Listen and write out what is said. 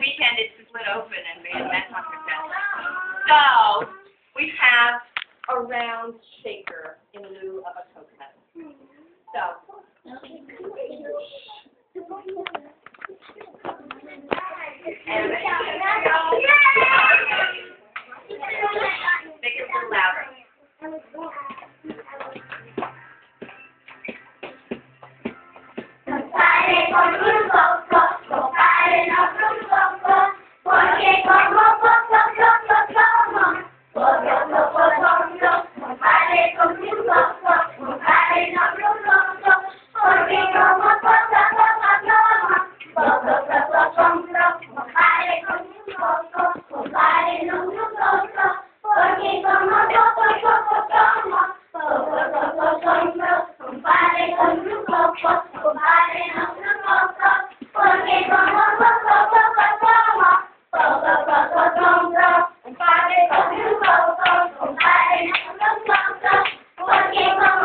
weekend it split open and made a mess on her chest. So, we have a round shaker in lieu of a coconut. So, and make it a little louder. Compare con un poco, compare no un poco, porque como poco, compare con un poco, compare no un poco, porque como poco, compare con un poco, compare no un poco, porque como compare con un poco, compare no un poco, porque como compare con un poco, compare no un poco, porque como